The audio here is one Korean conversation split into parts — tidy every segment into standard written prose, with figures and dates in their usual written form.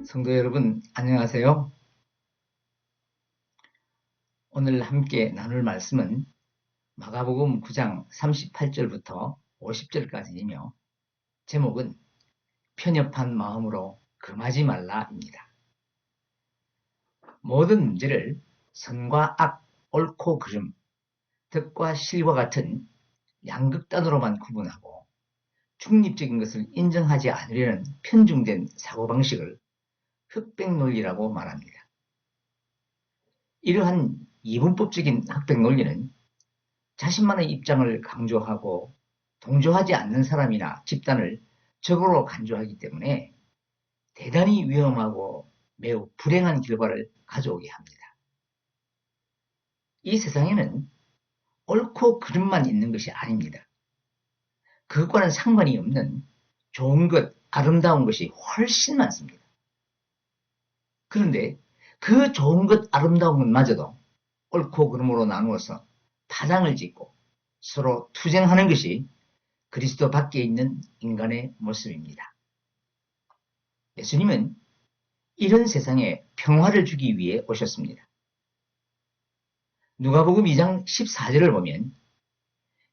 성도 여러분, 안녕하세요. 오늘 함께 나눌 말씀은 마가복음 9장 38절부터 50절까지이며 제목은 편협한 마음으로 금하지 말라입니다. 모든 문제를 선과 악, 옳고 그름, 덕과 실과 같은 양극단으로만 구분하고 중립적인 것을 인정하지 않으려는 편중된 사고방식을 흑백 논리라고 말합니다. 이러한 이분법적인 흑백 논리는 자신만의 입장을 강조하고 동조하지 않는 사람이나 집단을 적으로 간주하기 때문에 대단히 위험하고 매우 불행한 결과를 가져오게 합니다. 이 세상에는 옳고 그름만 있는 것이 아닙니다. 그것과는 상관이 없는 좋은 것, 아름다운 것이 훨씬 많습니다. 그런데 그 좋은 것, 아름다운 것마저도 옳고 그름으로 나누어서 파장을 짓고 서로 투쟁하는 것이 그리스도 밖에 있는 인간의 모습입니다. 예수님은 이런 세상에 평화를 주기 위해 오셨습니다. 누가복음 2장 14절을 보면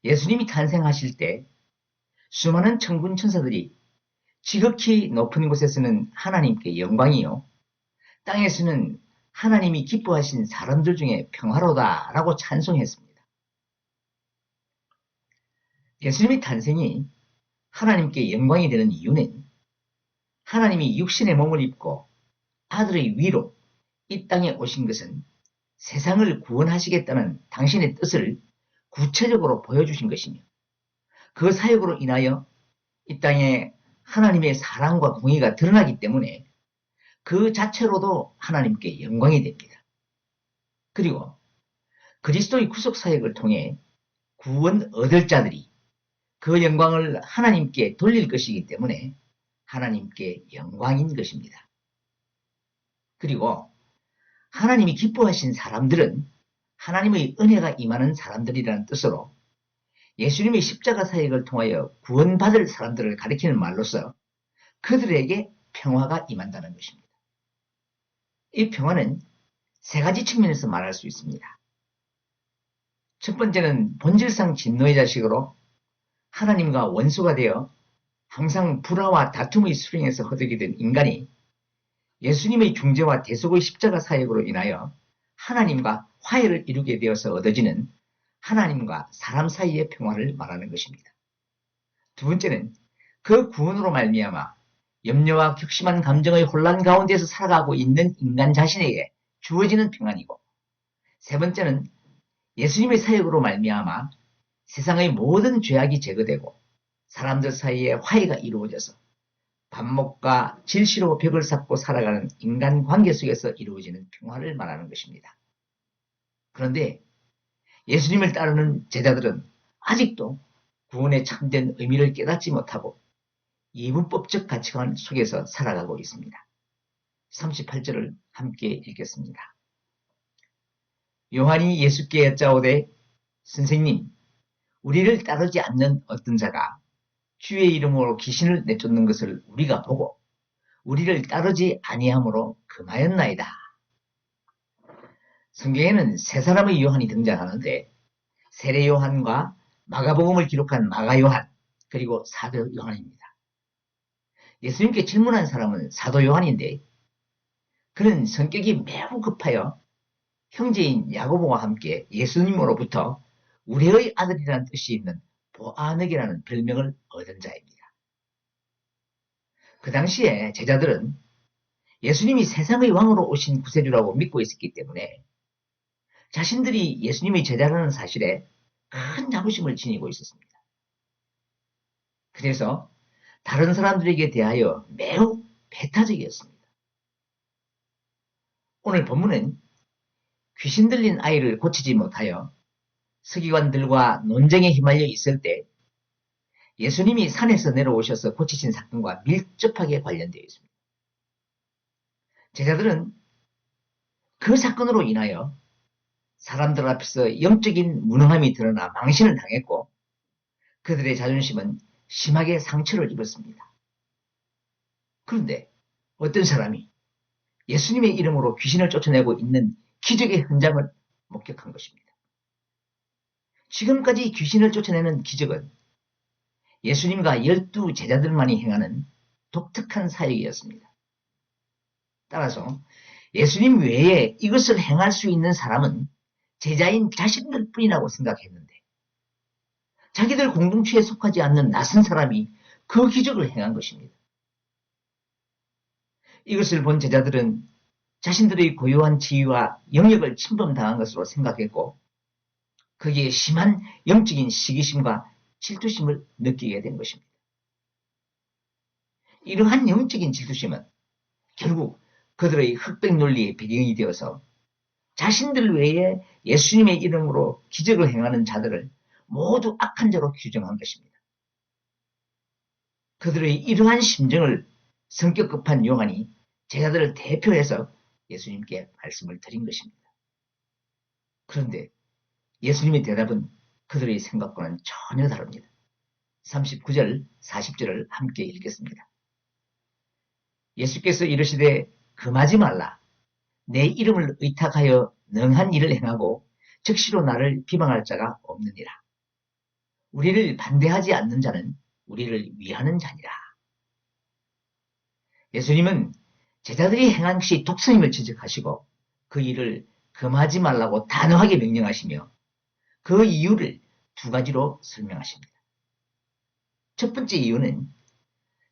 예수님이 탄생하실 때 수많은 천군 천사들이 지극히 높은 곳에서는 하나님께 영광이요, 땅에서는 하나님이 기뻐하신 사람들 중에 평화로다 라고 찬송했습니다. 예수님의 탄생이 하나님께 영광이 되는 이유는 하나님이 육신의 몸을 입고 아들의 위로 이 땅에 오신 것은 세상을 구원하시겠다는 당신의 뜻을 구체적으로 보여주신 것이며 그 사역으로 인하여 이 땅에 하나님의 사랑과 공의가 드러나기 때문에 그 자체로도 하나님께 영광이 됩니다. 그리고 그리스도의 구속사역을 통해 구원 얻을 자들이 그 영광을 하나님께 돌릴 것이기 때문에 하나님께 영광인 것입니다. 그리고 하나님이 기뻐하신 사람들은 하나님의 은혜가 임하는 사람들이라는 뜻으로 예수님의 십자가 사역을 통하여 구원받을 사람들을 가리키는 말로서 그들에게 평화가 임한다는 것입니다. 이 평화는 세 가지 측면에서 말할 수 있습니다. 첫 번째는 본질상 진노의 자식으로 하나님과 원수가 되어 항상 불화와 다툼의 수렁에서 허덕이 된 인간이 예수님의 중재와 대속의 십자가 사역으로 인하여 하나님과 화해를 이루게 되어서 얻어지는 하나님과 사람 사이의 평화를 말하는 것입니다. 두 번째는 그 구원으로 말미암아 염려와 격심한 감정의 혼란 가운데서 살아가고 있는 인간 자신에게 주어지는 평안이고, 세 번째는 예수님의 사역으로 말미암아 세상의 모든 죄악이 제거되고 사람들 사이에 화해가 이루어져서 반목과 질시로 벽을 쌓고 살아가는 인간 관계 속에서 이루어지는 평화를 말하는 것입니다. 그런데 예수님을 따르는 제자들은 아직도 구원의 참된 의미를 깨닫지 못하고 이분법적 가치관 속에서 살아가고 있습니다. 38절을 함께 읽겠습니다. 요한이 예수께 여짜오되 선생님, 우리를 따르지 않는 어떤 자가 주의 이름으로 귀신을 내쫓는 것을 우리가 보고 우리를 따르지 아니함으로 금하였나이다. 성경에는 세 사람의 요한이 등장하는데 세례 요한과 마가복음을 기록한 마가 요한, 그리고 사도 요한입니다. 예수님께 질문한 사람은 사도 요한인데 그는 성격이 매우 급하여 형제인 야고보와 함께 예수님으로부터 우리의 아들이라는 뜻이 있는 보아너게라는 별명을 얻은 자입니다. 그 당시에 제자들은 예수님이 세상의 왕으로 오신 구세주라고 믿고 있었기 때문에 자신들이 예수님의 제자라는 사실에 큰 자부심을 지니고 있었습니다. 그래서 다른 사람들에게 대하여 매우 배타적이었습니다. 오늘 본문은 귀신 들린 아이를 고치지 못하여 서기관들과 논쟁에 휘말려 있을 때 예수님이 산에서 내려오셔서 고치신 사건과 밀접하게 관련되어 있습니다. 제자들은 그 사건으로 인하여 사람들 앞에서 영적인 무능함이 드러나 망신을 당했고 그들의 자존심은 심하게 상처를 입었습니다. 그런데 어떤 사람이 예수님의 이름으로 귀신을 쫓아내고 있는 기적의 현장을 목격한 것입니다. 지금까지 귀신을 쫓아내는 기적은 예수님과 12 제자들만이 행하는 독특한 사역이었습니다. 따라서 예수님 외에 이것을 행할 수 있는 사람은 제자인 자신들 뿐이라고 생각했는데 자기들 공동체에 속하지 않는 낯선 사람이 그 기적을 행한 것입니다. 이것을 본 제자들은 자신들의 고유한 지위와 영역을 침범당한 것으로 생각했고 거기에 심한 영적인 시기심과 질투심을 느끼게 된 것입니다. 이러한 영적인 질투심은 결국 그들의 흑백 논리의 배경이 되어서 자신들 외에 예수님의 이름으로 기적을 행하는 자들을 모두 악한 자로 규정한 것입니다. 그들의 이러한 심정을 성격 급한 요한이 제자들을 대표해서 예수님께 말씀을 드린 것입니다. 그런데 예수님의 대답은 그들의 생각과는 전혀 다릅니다. 39절, 40절을 함께 읽겠습니다. 예수께서 이르시되 금하지 말라. 내 이름을 의탁하여 능한 일을 행하고 즉시로 나를 비방할 자가 없느니라. 우리를 반대하지 않는 자는 우리를 위하는 자니라. 예수님은 제자들이 행한 것이 독선임을 지적하시고 그 일을 금하지 말라고 단호하게 명령하시며 그 이유를 두 가지로 설명하십니다. 첫 번째 이유는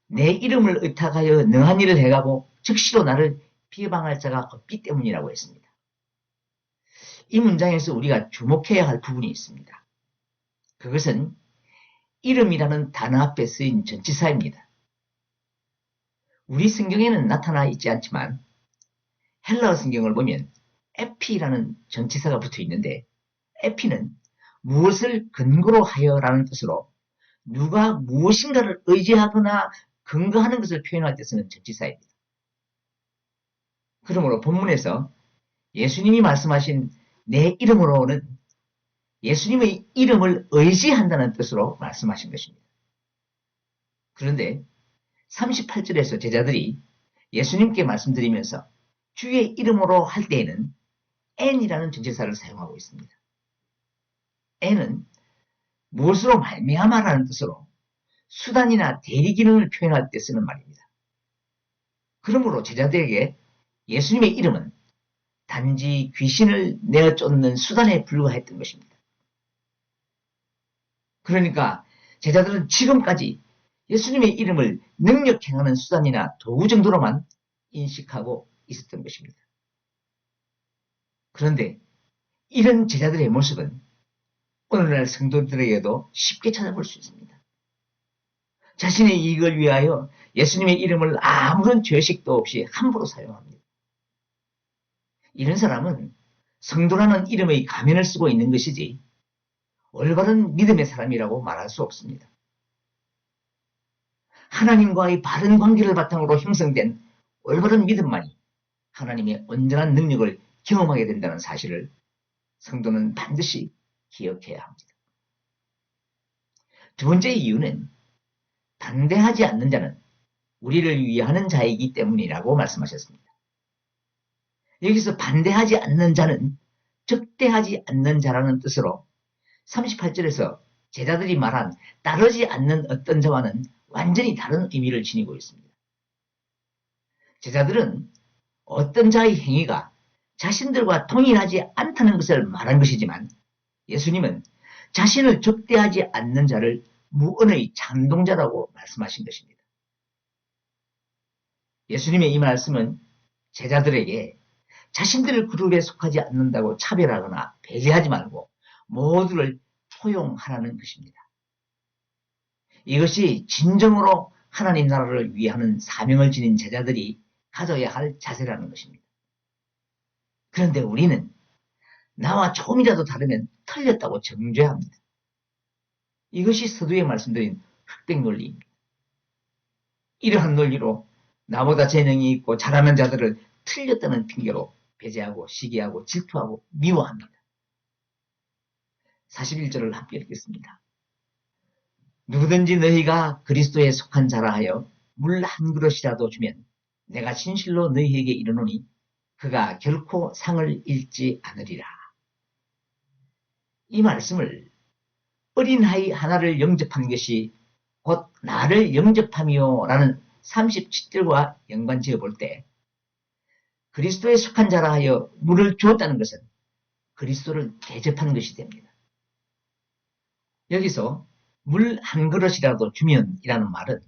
내 이름을 의탁하여 능한 일을 해가고 즉시로 나를 비방할 자가 없기 때문이라고 했습니다. 이 문장에서 우리가 주목해야 할 부분이 있습니다. 그것은 이름이라는 단어 앞에 쓰인 전치사입니다. 우리 성경에는 나타나 있지 않지만 헬라어 성경을 보면 에피라는 전치사가 붙어 있는데 에피는 무엇을 근거로 하여라는 뜻으로 누가 무엇인가를 의지하거나 근거하는 것을 표현할 때 쓰는 전치사입니다. 그러므로 본문에서 예수님이 말씀하신 내 이름으로는 예수님의 이름을 의지한다는 뜻으로 말씀하신 것입니다. 그런데 38절에서 제자들이 예수님께 말씀드리면서 주의 이름으로 할 때에는 n이라는 전치사를 사용하고 있습니다. n은 무엇으로 말미암아라는 뜻으로 수단이나 대리 기능을 표현할 때 쓰는 말입니다. 그러므로 제자들에게 예수님의 이름은 단지 귀신을 내어 쫓는 수단에 불과했던 것입니다. 그러니까 제자들은 지금까지 예수님의 이름을 능력 행하는 수단이나 도구 정도로만 인식하고 있었던 것입니다. 그런데 이런 제자들의 모습은 오늘날 성도들에게도 쉽게 찾아볼 수 있습니다. 자신의 이익을 위하여 예수님의 이름을 아무런 죄식도 없이 함부로 사용합니다. 이런 사람은 성도라는 이름의 가면을 쓰고 있는 것이지 올바른 믿음의 사람이라고 말할 수 없습니다. 하나님과의 바른 관계를 바탕으로 형성된 올바른 믿음만이 하나님의 온전한 능력을 경험하게 된다는 사실을 성도는 반드시 기억해야 합니다. 두 번째 이유는 반대하지 않는 자는 우리를 위하는 자이기 때문이라고 말씀하셨습니다. 여기서 반대하지 않는 자는 적대하지 않는 자라는 뜻으로 38절에서 제자들이 말한 따르지 않는 어떤 자와는 완전히 다른 의미를 지니고 있습니다. 제자들은 어떤 자의 행위가 자신들과 동일하지 않다는 것을 말한 것이지만 예수님은 자신을 적대하지 않는 자를 무언의 찬동자라고 말씀하신 것입니다. 예수님의 이 말씀은 제자들에게 자신들 그룹에 속하지 않는다고 차별하거나 배제하지 말고 모두를 포용하라는 것입니다. 이것이 진정으로 하나님 나라를 위하는 사명을 지닌 제자들이 가져야 할 자세라는 것입니다. 그런데 우리는 나와 조금이라도 다르면 틀렸다고 정죄합니다. 이것이 서두에 말씀드린 흑백 논리입니다. 이러한 논리로 나보다 재능이 있고 잘하는 자들을 틀렸다는 핑계로 배제하고 시기하고 질투하고 미워합니다. 41절을 함께 읽겠습니다. 누구든지 너희가 그리스도에 속한 자라 하여 물 한 그릇이라도 주면 내가 진실로 너희에게 이르노니 그가 결코 상을 잃지 않으리라. 이 말씀을 어린아이 하나를 영접한 것이 곧 나를 영접함이요 라는 37절과 연관지어 볼 때 그리스도에 속한 자라 하여 물을 주었다는 것은 그리스도를 대접하는 것이 됩니다. 여기서 물 한 그릇이라도 주면 이라는 말은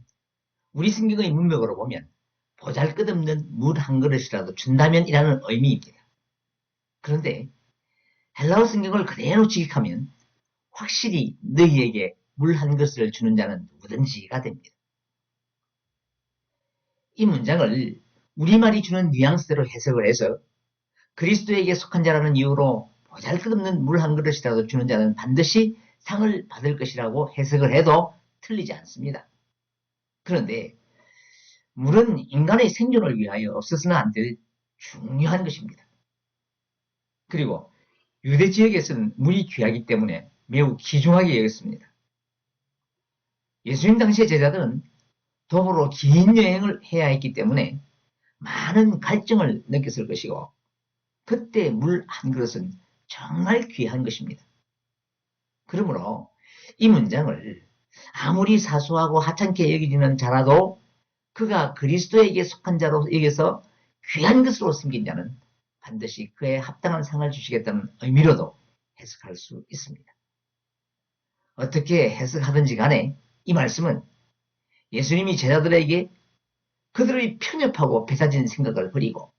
우리 성경의 문맥으로 보면 보잘것없는 물 한 그릇이라도 준다면 이라는 의미입니다. 그런데 헬라어 성경을 그대로 직역하면 확실히 너희에게 물 한 그릇을 주는 자는 누구든지가 됩니다. 이 문장을 우리말이 주는 뉘앙스대로 해석을 해서 그리스도에게 속한 자라는 이유로 보잘것없는 물 한 그릇이라도 주는 자는 반드시 상을 받을 것이라고 해석을 해도 틀리지 않습니다. 그런데 물은 인간의 생존을 위하여 없어서는 안 될 중요한 것입니다. 그리고 유대 지역에서는 물이 귀하기 때문에 매우 귀중하게 여겼습니다. 예수님 당시의 제자들은 도보로 긴 여행을 해야 했기 때문에 많은 갈증을 느꼈을 것이고 그때 물 한 그릇은 정말 귀한 것입니다. 그러므로 이 문장을 아무리 사소하고 하찮게 여기지는 자라도 그가 그리스도에게 속한 자로 여겨서 귀한 것으로 섬긴 자는 반드시 그에 합당한 상을 주시겠다는 의미로도 해석할 수 있습니다. 어떻게 해석하든지 간에 이 말씀은 예수님이 제자들에게 그들의 편협하고 배타진 생각을 버리고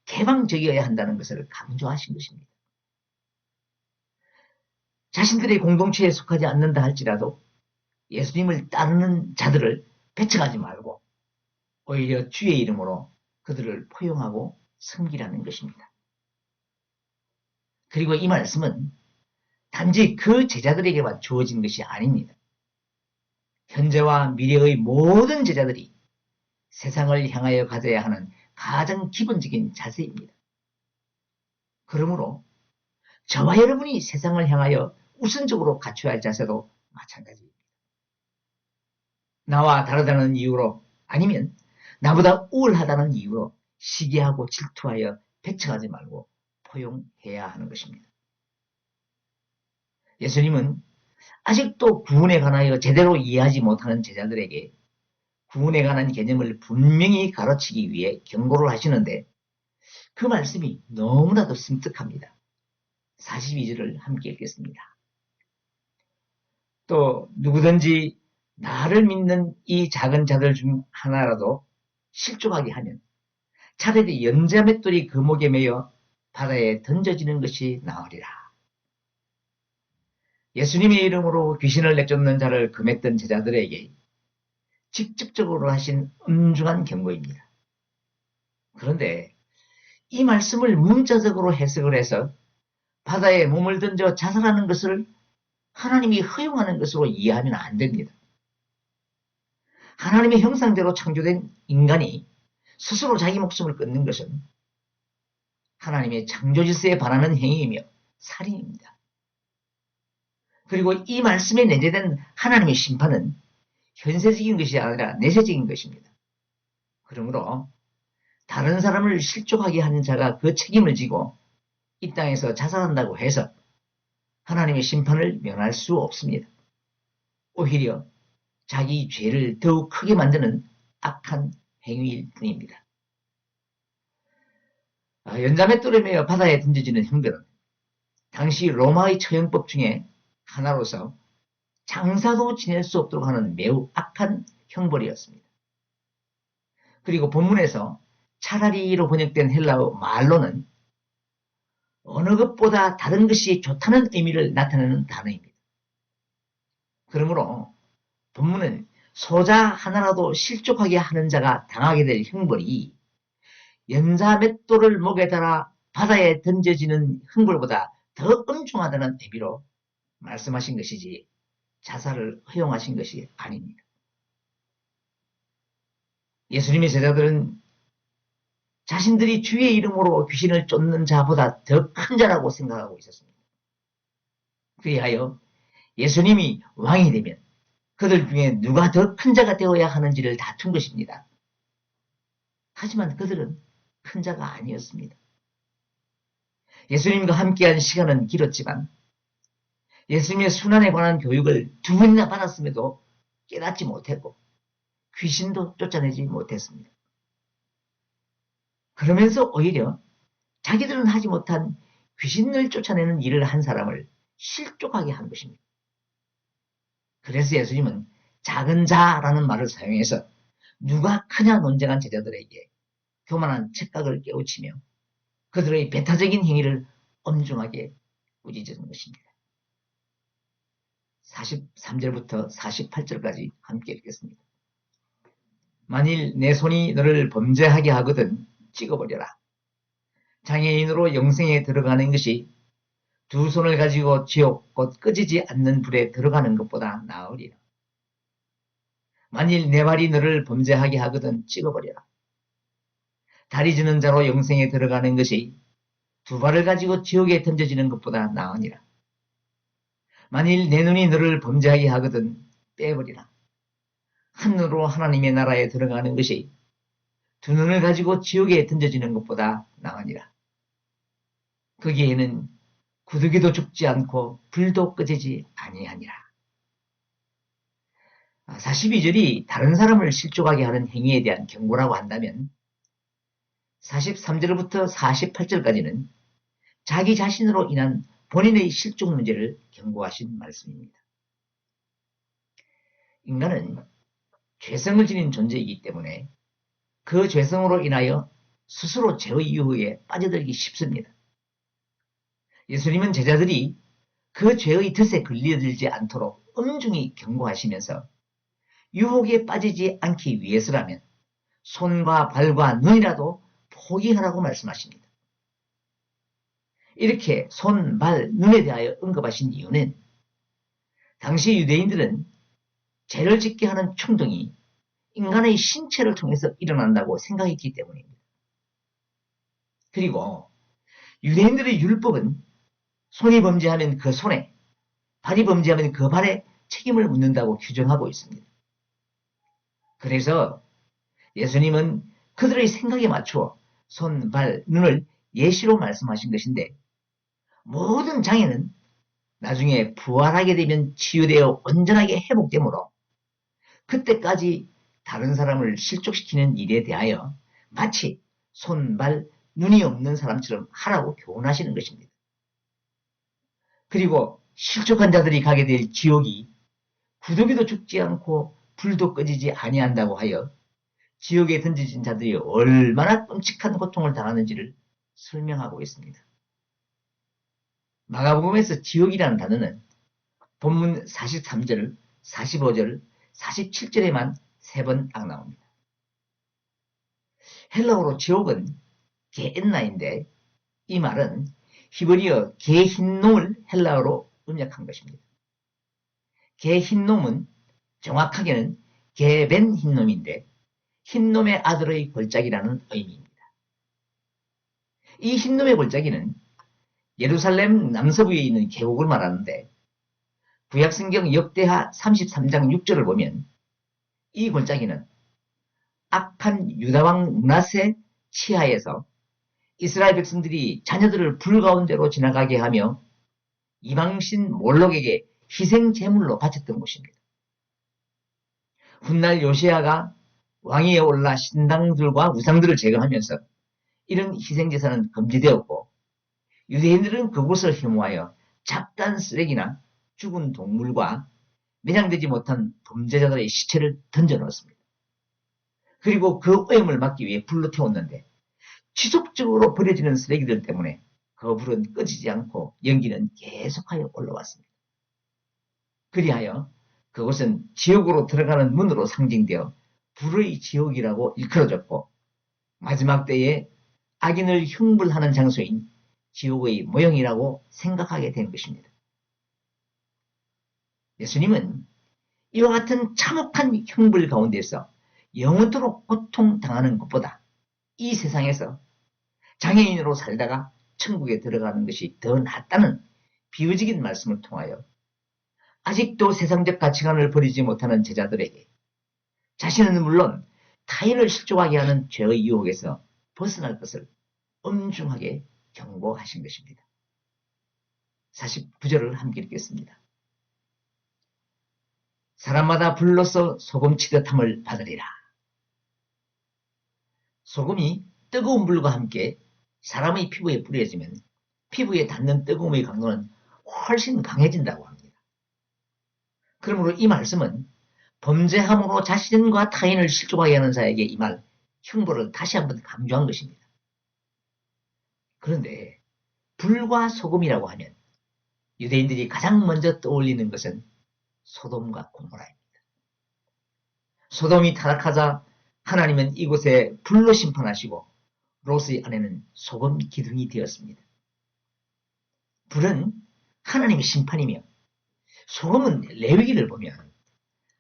개방적이어야 한다는 것을 강조하신 것입니다. 자신들의 공동체에 속하지 않는다 할지라도 예수님을 따르는 자들을 배척하지 말고 오히려 주의 이름으로 그들을 포용하고 섬기라는 것입니다. 그리고 이 말씀은 단지 그 제자들에게만 주어진 것이 아닙니다. 현재와 미래의 모든 제자들이 세상을 향하여 가져야 하는 가장 기본적인 자세입니다. 그러므로 저와 여러분이 세상을 향하여 우선적으로 갖춰야 할 자세도 마찬가지입니다. 나와 다르다는 이유로 아니면 나보다 우월하다는 이유로 시기하고 질투하여 배척하지 말고 포용해야 하는 것입니다. 예수님은 아직도 구원에 관하여 제대로 이해하지 못하는 제자들에게 구원에 관한 개념을 분명히 가르치기 위해 경고를 하시는데 그 말씀이 너무나도 섬뜩합니다. 42절을 함께 읽겠습니다. 또 누구든지 나를 믿는 이 작은 자들 중 하나라도 실족하게 하면 차라리 연자맷돌이 그 목에 매여 바다에 던져지는 것이 나으리라. 예수님의 이름으로 귀신을 내쫓는 자를 금했던 제자들에게 직접적으로 하신 엄중한 경고입니다. 그런데 이 말씀을 문자적으로 해석을 해서 바다에 몸을 던져 자살하는 것을 하나님이 허용하는 것으로 이해하면 안 됩니다. 하나님의 형상대로 창조된 인간이 스스로 자기 목숨을 끊는 것은 하나님의 창조질서에 반하는 행위이며 살인입니다. 그리고 이 말씀에 내재된 하나님의 심판은 현세적인 것이 아니라 내세적인 것입니다. 그러므로 다른 사람을 실족하게 하는 자가 그 책임을 지고 이 땅에서 자살한다고 해서 하나님의 심판을 면할 수 없습니다. 오히려 자기 죄를 더욱 크게 만드는 악한 행위일 뿐입니다. 연자맷돌에 매어 바다에 던져지는 형벌은 당시 로마의 처형법 중에 하나로서 장사도 지낼 수 없도록 하는 매우 악한 형벌이었습니다. 그리고 본문에서 차라리로 번역된 헬라어 말로는 어느 것보다 다른 것이 좋다는 의미를 나타내는 단어입니다. 그러므로 본문은 소자 하나라도 실족하게 하는 자가 당하게 될 형벌이 연자맷돌을 목에 달아 바다에 던져지는 형벌보다 더 엄중하다는 의미로 말씀하신 것이지 자살을 허용하신 것이 아닙니다. 예수님의 제자들은 자신들이 주의 이름으로 귀신을 쫓는 자보다 더 큰 자라고 생각하고 있었습니다. 그리하여 예수님이 왕이 되면 그들 중에 누가 더 큰 자가 되어야 하는지를 다툰 것입니다. 하지만 그들은 큰 자가 아니었습니다. 예수님과 함께한 시간은 길었지만 예수님의 순환에 관한 교육을 2번이나 받았음에도 깨닫지 못했고 귀신도 쫓아내지 못했습니다. 그러면서 오히려 자기들은 하지 못한 귀신을 쫓아내는 일을 한 사람을 실족하게 한 것입니다. 그래서 예수님은 작은 자라는 말을 사용해서 누가 크냐 논쟁한 제자들에게 교만한 착각을 깨우치며 그들의 배타적인 행위를 엄중하게 꾸짖은 것입니다. 43절부터 48절까지 함께 읽겠습니다. 만일 내 손이 너를 범죄하게 하거든 찍어버려라. 장애인으로 영생에 들어가는 것이 2 손을 가지고 지옥 곧 끄지지 않는 불에 들어가는 것보다 나으리라. 만일 내 발이 너를 범죄하게 하거든 찍어버려라. 다리 저는 자로 영생에 들어가는 것이 2 발을 가지고 지옥에 던져지는 것보다 나으니라. 만일 내 눈이 너를 범죄하게 하거든 빼버리라. 하늘로 하나님의 나라에 들어가는 것이 2 눈을 가지고 지옥에 던져지는 것보다 나으니라. 거기에는 구더기도 죽지 않고 불도 꺼지지 아니하니라. 42절이 다른 사람을 실족하게 하는 행위에 대한 경고라고 한다면 43절부터 48절까지는 자기 자신으로 인한 본인의 실족 문제를 경고하신 말씀입니다. 인간은 죄성을 지닌 존재이기 때문에 그 죄성으로 인하여 스스로 죄의 유혹에 빠져들기 쉽습니다. 예수님은 제자들이 그 죄의 덫에 걸려들지 않도록 엄중히 경고하시면서 유혹에 빠지지 않기 위해서라면 손과 발과 눈이라도 포기하라고 말씀하십니다. 이렇게 손, 발, 눈에 대하여 언급하신 이유는 당시 유대인들은 죄를 짓게 하는 충동이 인간의 신체를 통해서 일어난다고 생각했기 때문입니다. 그리고 유대인들의 율법은 손이 범죄하면 그 손에, 발이 범죄하면 그 발에 책임을 묻는다고 규정하고 있습니다. 그래서 예수님은 그들의 생각에 맞추어 손, 발, 눈을 예시로 말씀하신 것인데 모든 장애는 나중에 부활하게 되면 치유되어 온전하게 회복되므로 그때까지 다른 사람을 실족시키는 일에 대하여 마치 손, 발, 눈이 없는 사람처럼 하라고 교훈하시는 것입니다. 그리고 실족한 자들이 가게 될 지옥이 구더기도 죽지 않고 불도 꺼지지 아니한다고 하여 지옥에 던져진 자들이 얼마나 끔찍한 고통을 당하는지를 설명하고 있습니다. 마가복음에서 지옥이라는 단어는 본문 43절, 45절, 47절에만 3번 딱 나옵니다. 헬라어로 지옥은 게엔나인데 이 말은 히브리어 게힌놈을 헬라어로 음역한 것입니다. 게힌놈은 정확하게는 게벤 흰놈인데 흰놈의 아들의 골짜기라는 의미입니다. 이 흰놈의 골짜기는 예루살렘 남서부에 있는 계곡을 말하는데 구약성경 역대하 33장 6절을 보면 이 골짜기는 악한 유다왕 므낫세 치하에서 이스라엘 백성들이 자녀들을 불 가운데로 지나가게 하며 이방신 몰록에게 희생 제물로 바쳤던 곳입니다. 훗날 요시아가 왕위에 올라 신당들과 우상들을 제거하면서 이런 희생제사는 금지되었고 유대인들은 그곳을 혐오하여 잡다한 쓰레기나 죽은 동물과 매장되지 못한 범죄자들의 시체를 던져놓았습니다. 그리고 그 오염을 막기 위해 불로 태웠는데 지속적으로 버려지는 쓰레기들 때문에 그 불은 꺼지지 않고 연기는 계속하여 올라왔습니다. 그리하여 그곳은 지옥으로 들어가는 문으로 상징되어 불의 지옥이라고 일컬어졌고 마지막 때에 악인을 흉불하는 장소인 지옥의 모형이라고 생각하게 된 것입니다. 예수님은 이와 같은 참혹한 흉불 가운데서 영원토록 고통당하는 것보다 이 세상에서 장애인으로 살다가 천국에 들어가는 것이 더 낫다는 비유적인 말씀을 통하여 아직도 세상적 가치관을 버리지 못하는 제자들에게 자신은 물론 타인을 실족하게 하는 죄의 유혹에서 벗어날 것을 엄중하게 경고하신 것입니다. 49절을 함께 읽겠습니다. 사람마다 불로써 소금 치듯함을 받으리라. 소금이 뜨거운 물과 함께 사람의 피부에 뿌려지면 피부에 닿는 뜨거움의 강도는 훨씬 강해진다고 합니다. 그러므로 이 말씀은 범죄함으로 자신과 타인을 실족하게 하는 자에게 임할 형벌을 다시 한번 강조한 것입니다. 그런데 불과 소금이라고 하면 유대인들이 가장 먼저 떠올리는 것은 소돔과 고모라입니다. 소돔이 타락하자 하나님은 이곳에 불로 심판하시고 롯의 아내는 소금 기둥이 되었습니다. 불은 하나님의 심판이며 소금은 레위기를 보면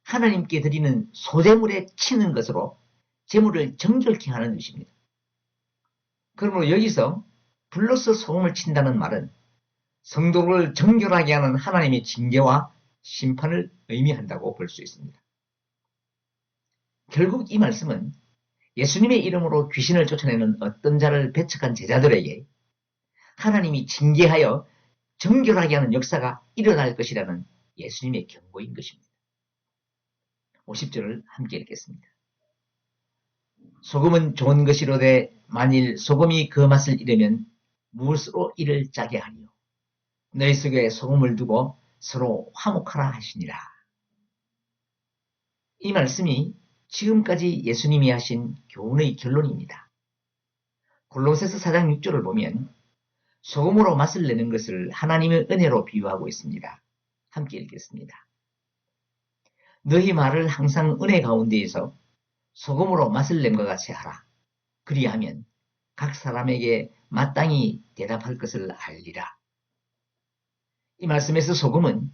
하나님께 드리는 소제물에 치는 것으로 제물을 정결케 하는 것입니다. 그러므로 여기서 불로서 소금을 친다는 말은 성도를 정결하게 하는 하나님의 징계와 심판을 의미한다고 볼 수 있습니다. 결국 이 말씀은 예수님의 이름으로 귀신을 쫓아내는 어떤 자를 배척한 제자들에게 하나님이 징계하여 정결하게 하는 역사가 일어날 것이라는 예수님의 경고인 것입니다. 50절을 함께 읽겠습니다. 소금은 좋은 것이로되 만일 소금이 그 맛을 잃으면 무엇으로 이를 짜게 하리요. 너희 속에 소금을 두고 서로 화목하라 하시니라. 이 말씀이 지금까지 예수님이 하신 교훈의 결론입니다. 골로새서 4장 6절을 보면 소금으로 맛을 내는 것을 하나님의 은혜로 비유하고 있습니다. 함께 읽겠습니다. 너희 말을 항상 은혜 가운데에서 소금으로 맛을 냄과 같이 하라. 그리하면 각 사람에게 마땅히 대답할 것을 알리라. 이 말씀에서 소금은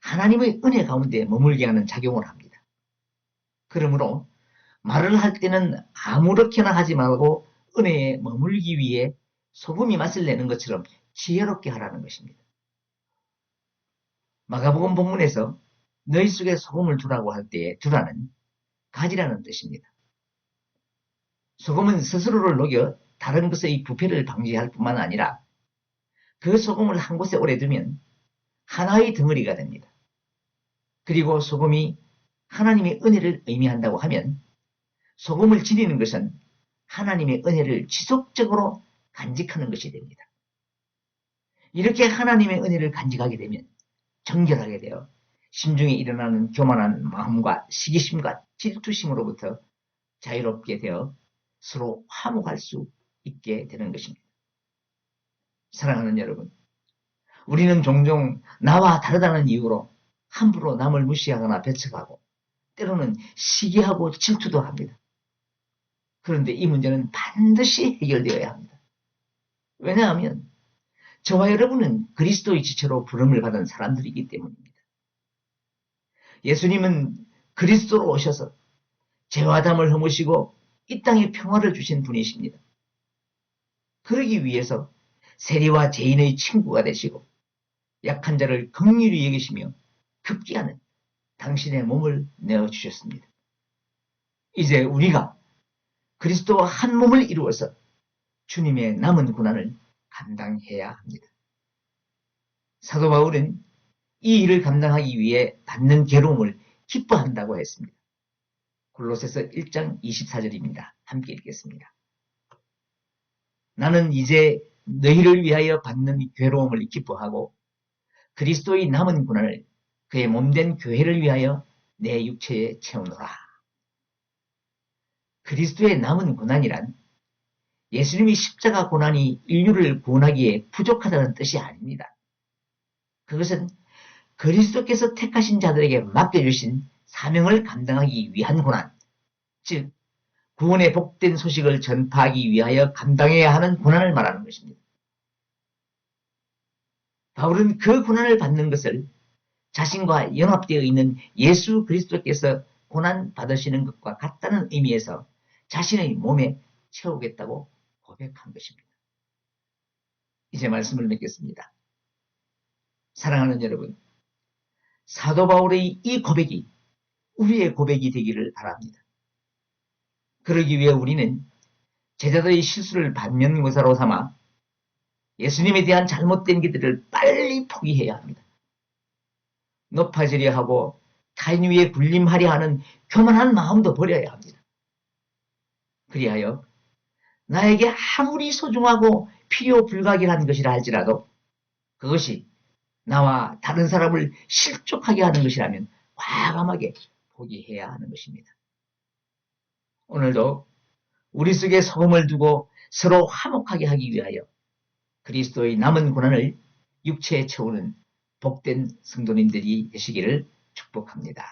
하나님의 은혜 가운데 머물게 하는 작용을 합니다. 그러므로 말을 할 때는 아무렇게나 하지 말고 은혜에 머물기 위해 소금이 맛을 내는 것처럼 지혜롭게 하라는 것입니다. 마가복음 본문에서 너희 속에 소금을 두라고 할 때에 두라는 가지라는 뜻입니다. 소금은 스스로를 녹여 다른 것의 부패를 방지할 뿐만 아니라 그 소금을 한 곳에 오래 두면 하나의 덩어리가 됩니다. 그리고 소금이 하나님의 은혜를 의미한다고 하면 소금을 지니는 것은 하나님의 은혜를 지속적으로 간직하는 것이 됩니다. 이렇게 하나님의 은혜를 간직하게 되면 정결하게 되어 심중에 일어나는 교만한 마음과 시기심과 질투심으로부터 자유롭게 되어 서로 화목할 수 있게 되는 것입니다. 사랑하는 여러분, 우리는 종종 나와 다르다는 이유로 함부로 남을 무시하거나 배척하고 때로는 시기하고 질투도 합니다. 그런데 이 문제는 반드시 해결되어야 합니다. 왜냐하면 저와 여러분은 그리스도의 지체로 부름을 받은 사람들이기 때문입니다. 예수님은 그리스도로 오셔서 죄와 담을 허무시고 이 땅에 평화를 주신 분이십니다. 그러기 위해서 세리와 죄인의 친구가 되시고 약한 자를 긍휼히 여기시며 급기야는 당신의 몸을 내어주셨습니다. 이제 우리가 그리스도와 한 몸을 이루어서 주님의 남은 고난을 감당해야 합니다. 사도 바울은 이 일을 감당하기 위해 받는 괴로움을 기뻐한다고 했습니다. 골로새서 1장 24절입니다. 함께 읽겠습니다. 나는 이제 너희를 위하여 받는 괴로움을 기뻐하고 그리스도의 남은 고난을 그의 몸된 교회를 위하여 내 육체에 채우노라. 그리스도의 남은 고난이란 예수님이 십자가 고난이 인류를 구원하기에 부족하다는 뜻이 아닙니다. 그것은 그리스도께서 택하신 자들에게 맡겨주신 사명을 감당하기 위한 고난, 즉 구원의 복된 소식을 전파하기 위하여 감당해야 하는 고난을 말하는 것입니다. 바울은 그 고난을 받는 것을 자신과 연합되어 있는 예수 그리스도께서 고난 받으시는 것과 같다는 의미에서 자신의 몸에 채우겠다고 고백한 것입니다. 이제 말씀을 맺겠습니다. 사랑하는 여러분, 사도 바울의 이 고백이 우리의 고백이 되기를 바랍니다. 그러기 위해 우리는 제자들의 실수를 반면교사로 삼아 예수님에 대한 잘못된 기들을 빨리 포기해야 합니다. 높아지려 하고 타인 위에 군림하려 하는 교만한 마음도 버려야 합니다. 그리하여 나에게 아무리 소중하고 필요 불가결한 것이라 할지라도 그것이 나와 다른 사람을 실족하게 하는 것이라면 과감하게 포기해야 하는 것입니다. 오늘도 우리 속에 소금을 두고 서로 화목하게 하기 위하여 그리스도의 남은 고난을 육체에 채우는 복된 성도님들이 되시기를 축복합니다.